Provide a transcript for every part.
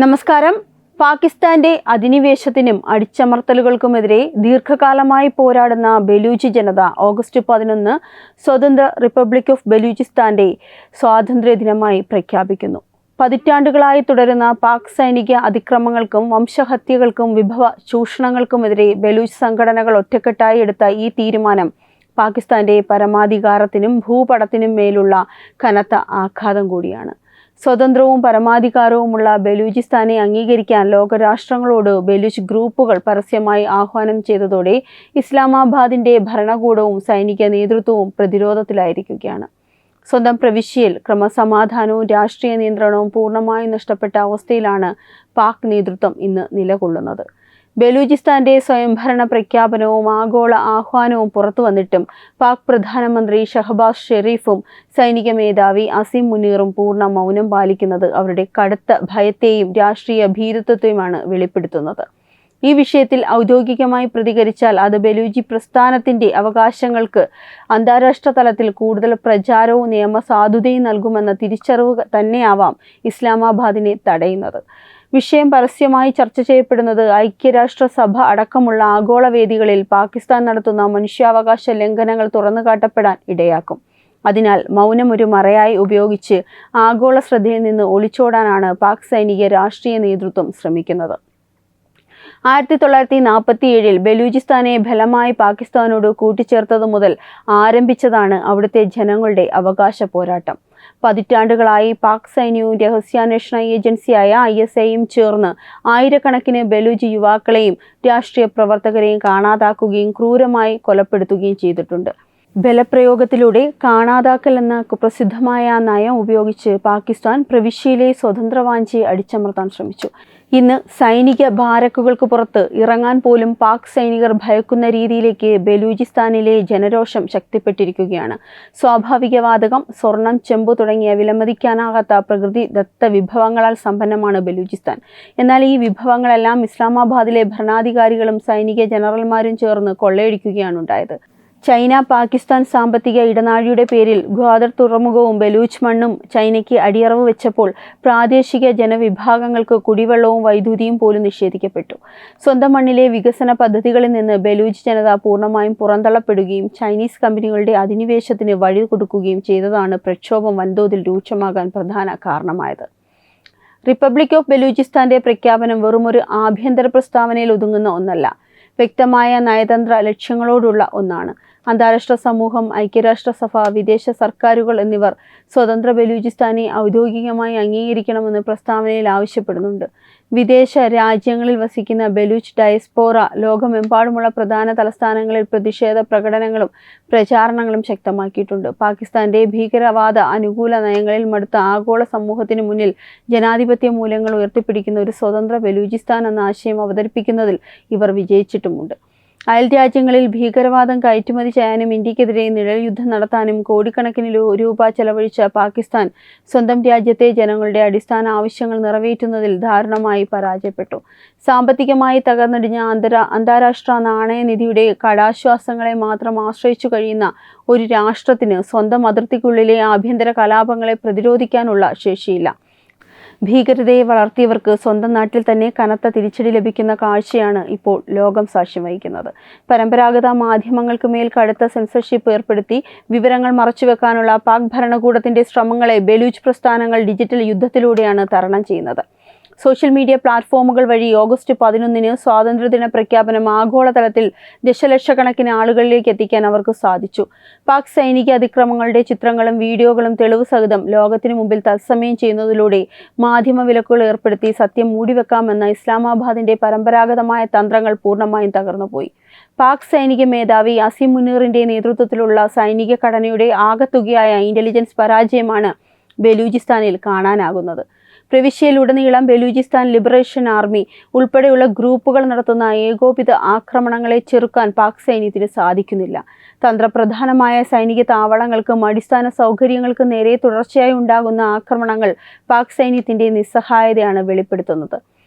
നമസ്കാരം. പാകിസ്ഥാന്റെ അധിനിവേശത്തിനും അടിച്ചമർത്തലുകൾക്കുമെതിരെ ദീർഘകാലമായി പോരാടുന്ന ബലൂച്ച് ജനത ഓഗസ്റ്റ് 11 സ്വതന്ത്ര റിപ്പബ്ലിക് ഓഫ് ബലൂചിസ്ഥാന്റെ സ്വാതന്ത്ര്യ ദിനമായി പ്രഖ്യാപിക്കുന്നു. പതിറ്റാണ്ടുകളായി തുടരുന്ന പാക് സൈനിക അതിക്രമങ്ങൾക്കും വംശഹത്യകൾക്കും വിഭവ ചൂഷണങ്ങൾക്കുമെതിരെ ബലൂച്ച് സംഘടനകൾ ഒറ്റക്കെട്ടായി എടുത്ത ഈ തീരുമാനം പാകിസ്ഥാന്റെ പരമാധികാരത്തിനും ഭൂപടത്തിനും മേലുള്ള കനത്ത ആഘാതം കൂടിയാണ്. സ്വതന്ത്രവും പരമാധികാരവുമുള്ള ബലൂചിസ്ഥാനെ അംഗീകരിക്കാൻ ലോകരാഷ്ട്രങ്ങളോട് ബലൂച്ച് ഗ്രൂപ്പുകൾ പരസ്യമായി ആഹ്വാനം ചെയ്തതോടെ ഇസ്ലാമാബാദിന്റെ ഭരണകൂടവും സൈനിക നേതൃത്വവും പ്രതിരോധത്തിലായിരിക്കുകയാണ്. സ്വന്തം പ്രവിശ്യയിൽ ക്രമസമാധാനവും രാഷ്ട്രീയ നിയന്ത്രണവും പൂർണ്ണമായും നഷ്ടപ്പെട്ട അവസ്ഥയിലാണ് പാക് നേതൃത്വം ഇന്ന് നിലകൊള്ളുന്നത്. ബലൂചിസ്ഥാന്റെ സ്വയംഭരണ പ്രഖ്യാപനവും ആഗോള ആഹ്വാനവും പുറത്തു വന്നിട്ടും പാക് പ്രധാനമന്ത്രി ഷഹബാസ് ഷെരീഫും സൈനിക മേധാവി അസീം മുനീറും പൂർണ്ണ മൗനം പാലിക്കുന്നത് അവരുടെ കടുത്ത ഭയത്തെയും രാഷ്ട്രീയ ഭീരുത്വത്തെയുമാണ് വെളിപ്പെടുത്തുന്നത്. ഈ വിഷയത്തിൽ ഔദ്യോഗികമായി പ്രതികരിച്ചാൽ അത് ബലൂചി പ്രസ്ഥാനത്തിന്റെ അവകാശങ്ങൾക്ക് അന്താരാഷ്ട്ര തലത്തിൽ കൂടുതൽ പ്രചാരവും നിയമസാധുതയും നൽകുമെന്ന തിരിച്ചറിവ് തന്നെയാവാം ഇസ്ലാമാബാദിനെ തടയുന്നത്. വിഷയം പരസ്യമായി ചർച്ച ചെയ്യപ്പെടുന്നത് ഐക്യരാഷ്ട്രസഭ അടക്കമുള്ള ആഗോള വേദികളിൽ പാകിസ്ഥാൻ നടത്തുന്ന മനുഷ്യാവകാശ ലംഘനങ്ങൾ തുറന്നുകാട്ടപ്പെടാൻ ഇടയാക്കും. അതിനാൽ മൗനം ഒരു മറയായി ഉപയോഗിച്ച് ആഗോള ശ്രദ്ധയിൽ നിന്ന് ഒളിച്ചോടാനാണ് പാക് സൈനിക രാഷ്ട്രീയ നേതൃത്വം ശ്രമിക്കുന്നത്. 1947 ബലൂചിസ്ഥാനെ ബലമായി പാകിസ്ഥാനോട് കൂട്ടിച്ചേർത്തതു മുതൽ ആരംഭിച്ചതാണ് അവിടുത്തെ ജനങ്ങളുടെ അവകാശ പോരാട്ടം. പതിറ്റാണ്ടുകളായി പാക് സൈന്യവും രഹസ്യാന്വേഷണ ഏജൻസിയായ ISIയും ചേർന്ന് ആയിരക്കണക്കിന് ബലൂച്ച് യുവാക്കളെയും രാഷ്ട്രീയ പ്രവർത്തകരെയും കാണാതാക്കുകയും ക്രൂരമായി കൊലപ്പെടുത്തുകയും ചെയ്തിട്ടുണ്ട്. ബലപ്രയോഗത്തിലൂടെ കാണാതാക്കൽ എന്ന കുപ്രസിദ്ധമായ നയം ഉപയോഗിച്ച് പാകിസ്ഥാൻ പ്രവിശ്യയിലെ സ്വതന്ത്രവാഞ്ചയെ അടിച്ചമർത്താൻ ശ്രമിച്ചു. ഇന്ന് സൈനിക ബാരക്കുകൾക്ക് പുറത്ത് ഇറങ്ങാൻ പോലും പാക് സൈനികർ ഭയക്കുന്ന രീതിയിലേക്ക് ബലൂചിസ്ഥാനിലെ ജനരോഷം ശക്തിപ്പെട്ടിരിക്കുകയാണ്. സ്വാഭാവികവാതകം, സ്വർണം, ചെമ്പ് തുടങ്ങിയ വിലമതിക്കാനാകാത്ത പ്രകൃതി ദത്ത വിഭവങ്ങളാൽ സമ്പന്നമാണ് ബലൂചിസ്ഥാൻ. എന്നാൽ ഈ വിഭവങ്ങളെല്ലാം ഇസ്ലാമാബാദിലെ ഭരണാധികാരികളും സൈനിക ജനറൽമാരും ചേർന്ന് കൊള്ളയടിക്കുകയാണ് ഉണ്ടായത്. ചൈന പാകിസ്ഥാൻ സാമ്പത്തിക ഇടനാഴിയുടെ പേരിൽ ഗ്വാദർ തുറമുഖവും ബലൂച്ച് മണ്ണും ചൈനയ്ക്ക് അടിയറവ് വെച്ചപ്പോൾ പ്രാദേശിക ജനവിഭാഗങ്ങൾക്ക് കുടിവെള്ളവും വൈദ്യുതിയും പോലും നിഷേധിക്കപ്പെട്ടു. സ്വന്തം മണ്ണിലെ വികസന പദ്ധതികളിൽ നിന്ന് ബലൂച്ച് ജനത പൂർണ്ണമായും പുറന്തള്ളപ്പെടുകയും ചൈനീസ് കമ്പനികളുടെ അധിനിവേശത്തിന് വഴി കൊടുക്കുകയും ചെയ്തതാണ് പ്രക്ഷോഭം വൻതോതിൽ രൂക്ഷമാകാൻ പ്രധാന കാരണമായത്. റിപ്പബ്ലിക് ഓഫ് ബലൂചിസ്ഥാന്റെ പ്രഖ്യാപനം വെറുമൊരു ആഭ്യന്തര പ്രസ്താവനയിൽ ഒതുങ്ങുന്ന ഒന്നല്ല, വ്യക്തമായ നയതന്ത്ര ലക്ഷ്യങ്ങളോടുള്ള ഒന്നാണ്. അന്താരാഷ്ട്ര സമൂഹം, ഐക്യരാഷ്ട്രസഭ, വിദേശ സർക്കാരുകൾ എന്നിവർ സ്വതന്ത്ര ബലൂചിസ്ഥാനെ ഔദ്യോഗികമായി അംഗീകരിക്കണമെന്ന് പ്രസ്താവനയിൽ ആവശ്യപ്പെടുന്നുണ്ട്. വിദേശ രാജ്യങ്ങളിൽ വസിക്കുന്ന ബലൂച്ച് ഡയസ്പോറ ലോകമെമ്പാടുമുള്ള പ്രധാന തലസ്ഥാനങ്ങളിൽ പ്രതിഷേധ പ്രകടനങ്ങളും പ്രചാരണങ്ങളും ശക്തമാക്കിയിട്ടുണ്ട്. പാകിസ്ഥാന്റെ ഭീകരവാദ അനുകൂല നയങ്ങളിൽ മടുത്ത ആഗോള സമൂഹത്തിനു മുന്നിൽ ജനാധിപത്യ മൂല്യങ്ങൾ ഉയർത്തിപ്പിടിക്കുന്ന ഒരു സ്വതന്ത്ര ബലൂചിസ്ഥാൻ എന്ന ആശയം അവതരിപ്പിക്കുന്നതിൽ ഇവർ വിജയിച്ചിട്ടുമുണ്ട്. അയൽ രാജ്യങ്ങളിൽ ഭീകരവാദം കയറ്റുമതി ചെയ്യാനും ഇന്ത്യക്കെതിരെ നിഴൽ യുദ്ധം നടത്താനും കോടിക്കണക്കിന് രൂപ ചെലവഴിച്ച പാകിസ്ഥാൻ സ്വന്തം രാജ്യത്തെ ജനങ്ങളുടെ അടിസ്ഥാന ആവശ്യങ്ങൾ നിറവേറ്റുന്നതിൽ ദാരുണമായി പരാജയപ്പെട്ടു. സാമ്പത്തികമായി തകർന്നടിഞ്ഞ അന്താരാഷ്ട്ര നാണയനിധിയുടെ കടാശ്വാസങ്ങളെ മാത്രം ആശ്രയിച്ചു കഴിയുന്ന ഒരു രാഷ്ട്രത്തിന് സ്വന്തം അതിർത്തിക്കുള്ളിലെ ആഭ്യന്തര കലാപങ്ങളെ പ്രതിരോധിക്കാനുള്ള ശേഷിയില്ല. ഭീകരതയെ വളർത്തിയവർക്ക് സ്വന്തം നാട്ടിൽ തന്നെ കനത്ത തിരിച്ചടി ലഭിക്കുന്ന കാഴ്ചയാണ് ഇപ്പോൾ ലോകം സാക്ഷ്യം വഹിക്കുന്നത്. പരമ്പരാഗത മാധ്യമങ്ങൾക്ക് മേൽ കടുത്ത സെൻസർഷിപ്പ് ഏർപ്പെടുത്തി വിവരങ്ങൾ മറച്ചുവെക്കാനുള്ള പാക് ഭരണകൂടത്തിന്റെ ശ്രമങ്ങളെ ബലൂച്ച് പ്രസ്ഥാനങ്ങൾ ഡിജിറ്റൽ യുദ്ധത്തിലൂടെയാണ് തരണം ചെയ്യുന്നത്. സോഷ്യൽ മീഡിയ പ്ലാറ്റ്ഫോമുകൾ വഴി ഓഗസ്റ്റ് 11 സ്വാതന്ത്ര്യദിന പ്രഖ്യാപനം ആഗോളതലത്തിൽ ദശലക്ഷക്കണക്കിന് ആളുകളിലേക്ക് എത്തിക്കാൻ അവർക്ക് സാധിച്ചു. പാക് സൈനിക അതിക്രമങ്ങളുടെ ചിത്രങ്ങളും വീഡിയോകളും തെളിവ് സഹിതം ലോകത്തിനു മുമ്പിൽ തത്സമയം ചെയ്യുന്നതിലൂടെ മാധ്യമ വിലക്കുകൾ ഏർപ്പെടുത്തി സത്യം മൂടിവെക്കാമെന്ന ഇസ്ലാമാബാദിന്റെ പരമ്പരാഗതമായ തന്ത്രങ്ങൾ പൂർണ്ണമായും തകർന്നുപോയി. പാക് സൈനിക മേധാവി അസീം മുനീറിന്റെ നേതൃത്വത്തിലുള്ള സൈനിക ഘടനയുടെ ആകെത്തുകയായ ഇന്റലിജൻസ് പരാജയമാണ് ബലൂചിസ്ഥാനിൽ കാണാനാകുന്നത്. പ്രവിശ്യയിലുടനീളം ബലൂചിസ്ഥാൻ ലിബറേഷൻ ആർമി ഉൾപ്പെടെയുള്ള ഗ്രൂപ്പുകൾ നടത്തുന്ന ഏകോപിത ആക്രമണങ്ങളെ ചെറുക്കാൻ പാക് സൈന്യത്തിന് സാധിക്കുന്നില്ല. തന്ത്രപ്രധാനമായ സൈനിക താവളങ്ങൾക്കും അടിസ്ഥാന സൗകര്യങ്ങൾക്കും നേരെ തുടർച്ചയായി ഉണ്ടാകുന്ന ആക്രമണങ്ങൾ പാക് സൈന്യത്തിന്റെ നിസ്സഹായതയാണ് വെളിപ്പെടുത്തുന്നത്.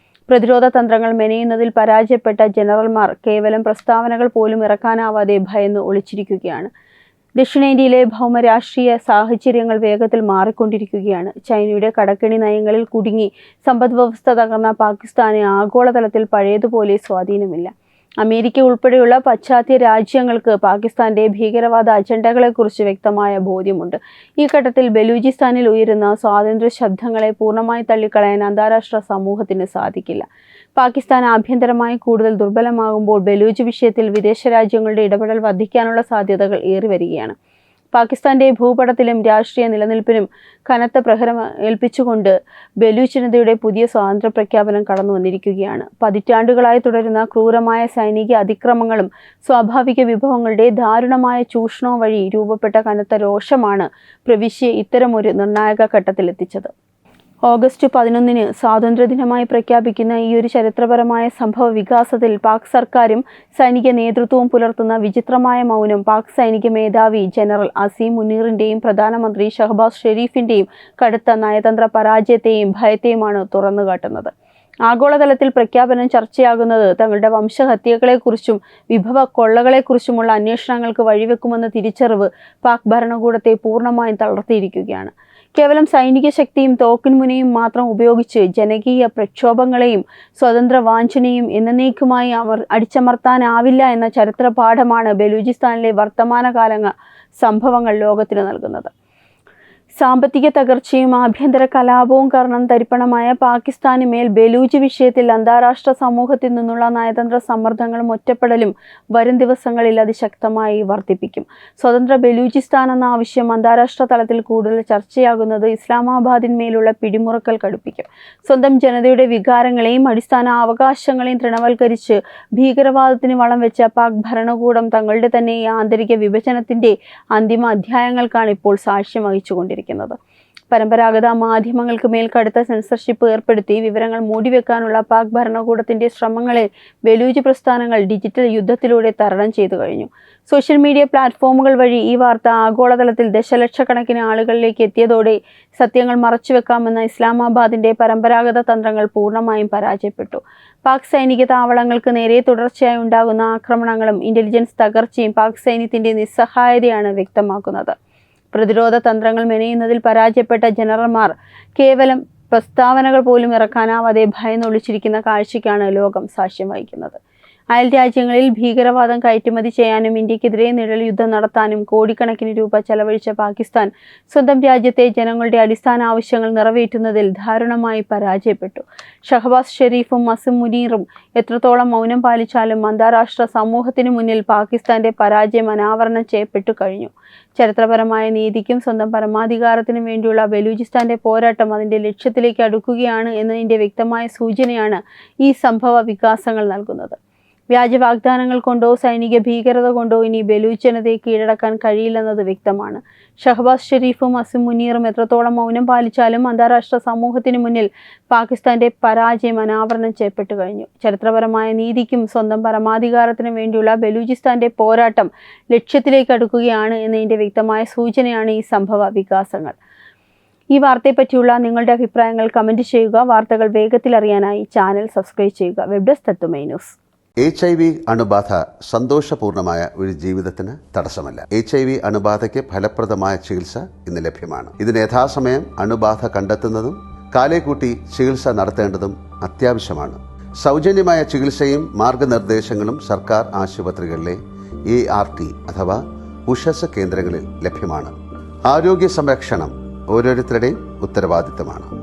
പ്രതിരോധ തന്ത്രങ്ങൾ മെനയുന്നതിൽ പരാജയപ്പെട്ട ജനറൽമാർ കേവലം പ്രസ്താവനകൾ പോലും ഇറക്കാനാവാതെ ഭയന്ന് ഒളിച്ചിരിക്കുകയാണ്. ദക്ഷിണേന്ത്യയിലെ ഭൗമരാഷ്ട്രീയ സാഹചര്യങ്ങൾ വേഗത്തിൽ മാറിക്കൊണ്ടിരിക്കുകയാണ്. ചൈനയുടെ കടക്കെണി നയങ്ങളിൽ കുടുങ്ങി സമ്പദ്വ്യവസ്ഥ തകർന്ന പാകിസ്ഥാന് ആഗോളതലത്തിൽ പഴയതുപോലെ സ്വാധീനമില്ല. അമേരിക്ക ഉൾപ്പെടെയുള്ള പാശ്ചാത്യ രാജ്യങ്ങൾക്ക് പാകിസ്ഥാന്റെ ഭീകരവാദ അജണ്ടകളെക്കുറിച്ച് വ്യക്തമായ ബോധ്യമുണ്ട്. ഈ ഘട്ടത്തിൽ ബലൂചിസ്ഥാനിൽ ഉയരുന്ന സ്വാതന്ത്ര്യ ശബ്ദങ്ങളെ പൂർണ്ണമായി തള്ളിക്കളയാൻ അന്താരാഷ്ട്ര സമൂഹത്തിന് സാധിക്കില്ല. പാകിസ്ഥാൻ ആഭ്യന്തരമായി കൂടുതൽ ദുർബലമാകുമ്പോൾ ബലൂച്ച് വിഷയത്തിൽ വിദേശ രാജ്യങ്ങളുടെ ഇടപെടൽ വർദ്ധിക്കാനുള്ള സാധ്യതകൾ ഏറിവരികയാണ്. പാകിസ്ഥാന്റെ ഭൂപടത്തിലും രാഷ്ട്രീയ നിലനിൽപ്പിനും കനത്ത പ്രഹരം ഏൽപ്പിച്ചുകൊണ്ട് ബലൂച്ച് ജനതയുടെ പുതിയ സ്വാതന്ത്ര്യ പ്രഖ്യാപനം കടന്നു വന്നിരിക്കുകയാണ്. പതിറ്റാണ്ടുകളായി തുടരുന്ന ക്രൂരമായ സൈനിക അതിക്രമങ്ങളും സ്വാഭാവിക വിഭവങ്ങളുടെ ദാരുണമായ ചൂഷണവും വഴി രൂപപ്പെട്ട കനത്ത രോഷമാണ് പ്രവിശ്യയെ ഇത്തരമൊരു നിർണായക ഘട്ടത്തിലെത്തിച്ചത്. ഓഗസ്റ്റ് 11 സ്വാതന്ത്ര്യദിനമായി പ്രഖ്യാപിക്കുന്ന ഈ ഒരു ചരിത്രപരമായ സംഭവ വികാസത്തിൽ പാക് സർക്കാരും സൈനിക നേതൃത്വവും പുലർത്തുന്ന വിചിത്രമായ മൗനം പാക് സൈനിക മേധാവി ജനറൽ അസീം മുനീറിന്റെയും പ്രധാനമന്ത്രി ഷഹബാസ് ഷെരീഫിന്റെയും കടുത്ത നയതന്ത്ര പരാജയത്തെയും ഭയത്തെയുമാണ് തുറന്നുകാട്ടുന്നത്. ആഗോളതലത്തിൽ പ്രഖ്യാപനം ചർച്ചയാകുന്നത് തങ്ങളുടെ വംശഹത്യകളെക്കുറിച്ചും വിഭവ കൊള്ളകളെക്കുറിച്ചുമുള്ള അന്വേഷണങ്ങൾക്ക് വഴിവെക്കുമെന്ന തിരിച്ചറിവ് പാക് ഭരണകൂടത്തെ പൂർണ്ണമായും തളർത്തിയിരിക്കുകയാണ്. കേവലം സൈനിക ശക്തിയും തോക്കിൻമുനയും മാത്രം ഉപയോഗിച്ച് ജനകീയ പ്രക്ഷോഭങ്ങളെയും സ്വതന്ത്ര വാഞ്ചനയും എന്നേക്കുമായി അടിച്ചമർത്താനാവില്ല എന്ന ചരിത്ര പാഠമാണ് ബലൂചിസ്ഥാനിലെ വർത്തമാനകാല സംഭവങ്ങൾ ലോകത്തിന് നൽകുന്നത്. സാമ്പത്തിക തകർച്ചയും ആഭ്യന്തര കലാപവും കാരണം തരിപ്പണമായ പാകിസ്ഥാന് മേൽ ബലൂച്ച് വിഷയത്തിൽ അന്താരാഷ്ട്ര സമൂഹത്തിൽ നിന്നുള്ള നയതന്ത്ര സമ്മർദ്ദങ്ങളും ഒറ്റപ്പെടലും വരും ദിവസങ്ങളിൽ അതിശക്തമായി വർദ്ധിപ്പിക്കും. സ്വതന്ത്ര ബലൂചിസ്ഥാൻ എന്ന ആവശ്യം അന്താരാഷ്ട്ര തലത്തിൽ കൂടുതൽ ചർച്ചയാകുന്നത് ഇസ്ലാമാബാദിന്മേലുള്ള പിടിമുറുക്കൽ കടുപ്പിക്കും. സ്വന്തം ജനതയുടെ വികാരങ്ങളെയും അടിസ്ഥാന അവകാശങ്ങളെയും തൃണവൽക്കരിച്ച് ഭീകരവാദത്തിന് വളം വെച്ച പാക് ഭരണകൂടം തങ്ങളുടെ തന്നെ ആന്തരിക വിഭജനത്തിന്റെ അന്തിമ അധ്യായങ്ങൾക്കാണ് ഇപ്പോൾ സാക്ഷ്യം വഹിച്ചുകൊണ്ടിരിക്കുന്നത്. പരമ്പരാഗത മാധ്യമങ്ങൾക്ക് മേൽ കടുത്ത സെൻസർഷിപ്പ് ഏർപ്പെടുത്തി വിവരങ്ങൾ മൂടിവെക്കാനുള്ള പാക് ഭരണകൂടത്തിന്റെ ശ്രമങ്ങളെ ബലൂച്ച് പ്രസ്ഥാനങ്ങൾ ഡിജിറ്റൽ യുദ്ധത്തിലൂടെ തരണം ചെയ്തു കഴിഞ്ഞു. സോഷ്യൽ മീഡിയ പ്ലാറ്റ്ഫോമുകൾ വഴി ഈ വാർത്ത ആഗോളതലത്തിൽ ദശലക്ഷക്കണക്കിന് ആളുകളിലേക്ക് എത്തിയതോടെ സത്യങ്ങൾ മറച്ചുവെക്കാമെന്ന ഇസ്ലാമാബാദിന്റെ പരമ്പരാഗത തന്ത്രങ്ങൾ പൂർണ്ണമായും പരാജയപ്പെട്ടു. പാക് സൈനിക താവളങ്ങൾക്ക് നേരെ തുടർച്ചയായി ഉണ്ടാകുന്ന ആക്രമണങ്ങളും ഇന്റലിജൻസ് തകർച്ചയും പാക് സൈന്യത്തിന്റെ നിസ്സഹായതയാണ് വ്യക്തമാക്കുന്നത്. പ്രതിരോധ തന്ത്രങ്ങൾ മെനയുന്നതിൽ പരാജയപ്പെട്ട ജനറൽമാർ കേവലം പ്രസ്താവനകൾ പോലും ഇറക്കാനാവാതെ ഭയന്നൊളിച്ചിരിക്കുന്ന കാഴ്ചയ്ക്കാണ് ലോകം സാക്ഷ്യം വഹിക്കുന്നത്. അയൽ രാജ്യങ്ങളിൽ ഭീകരവാദം കയറ്റുമതി ചെയ്യാനും ഇന്ത്യക്കെതിരെ നിഴൽ യുദ്ധം നടത്താനും കോടിക്കണക്കിന് രൂപ ചെലവഴിച്ച പാകിസ്ഥാൻ സ്വന്തം രാജ്യത്തെ ജനങ്ങളുടെ അടിസ്ഥാന ആവശ്യങ്ങൾ നിറവേറ്റുന്നതിൽ ദാരുണമായി പരാജയപ്പെട്ടു. ഷഹബാസ് ഷെരീഫും അസീം മുനീറും എത്രത്തോളം മൗനം പാലിച്ചാലും അന്താരാഷ്ട്ര സമൂഹത്തിനു മുന്നിൽ പാകിസ്ഥാന്റെ പരാജയം അനാവരണം ചെയ്യപ്പെട്ടു കഴിഞ്ഞു. ചരിത്രപരമായ നീതിക്കും സ്വന്തം പരമാധികാരത്തിനും വേണ്ടിയുള്ള ബലൂചിസ്ഥാന്റെ പോരാട്ടം അതിന്റെ ലക്ഷ്യത്തിലേക്ക് അടുക്കുകയാണ് എന്നതിന്റെ വ്യക്തമായ സൂചനയാണ് ഈ സംഭവ വികാസങ്ങൾ നൽകുന്നത്. വ്യാജ വാഗ്ദാനങ്ങൾ കൊണ്ടോ സൈനിക ഭീകരത കൊണ്ടോ ഇനി ബലൂച്ച് ജനതയെ കീഴടക്കാൻ കഴിയില്ലെന്നത് വ്യക്തമാണ്. ഷഹബാസ് ഷെരീഫും അസീം മുനീറും എത്രത്തോളം മൗനം പാലിച്ചാലും അന്താരാഷ്ട്ര സമൂഹത്തിന് മുന്നിൽ പാകിസ്ഥാന്റെ പരാജയം അനാവരണം ചെയ്യപ്പെട്ടു കഴിഞ്ഞു. ചരിത്രപരമായ നീതിക്കും സ്വന്തം പരമാധികാരത്തിനും വേണ്ടിയുള്ള ബലൂചിസ്ഥാന്റെ പോരാട്ടം ലക്ഷ്യത്തിലേക്ക് അടുക്കുകയാണ് എന്നതിന്റെ വ്യക്തമായ സൂചനയാണ് ഈ സംഭവ വികാസങ്ങൾ. ഈ വാർത്തയെപ്പറ്റിയുള്ള നിങ്ങളുടെ അഭിപ്രായങ്ങൾ കമന്റ് ചെയ്യുക. വാർത്തകൾ വേഗത്തിൽ അറിയാനായി ചാനൽ സബ്സ്ക്രൈബ് ചെയ്യുക. വെബ് ഡെസ്ക് തത്തുമൈ ന്യൂസ്. HIV അണുബാധ സന്തോഷപൂർണമായ ഒരു ജീവിതത്തിന് തടസ്സമല്ല. HIV അണുബാധയ്ക്ക് ഫലപ്രദമായ ചികിത്സ ഇന്ന് ലഭ്യമാണ്. ഇതിന് യഥാസമയം അണുബാധ കണ്ടെത്തുന്നതും കാലേക്കൂട്ടി ചികിത്സ നടത്തേണ്ടതും അത്യാവശ്യമാണ്. സൗജന്യമായ ചികിത്സയും മാർഗനിർദ്ദേശങ്ങളും സർക്കാർ ആശുപത്രികളിലെ ART അഥവാ ഉഷസ് കേന്ദ്രങ്ങളിൽ ലഭ്യമാണ്. ആരോഗ്യ സംരക്ഷണം ഓരോരുത്തരുടെയും ഉത്തരവാദിത്തമാണ്.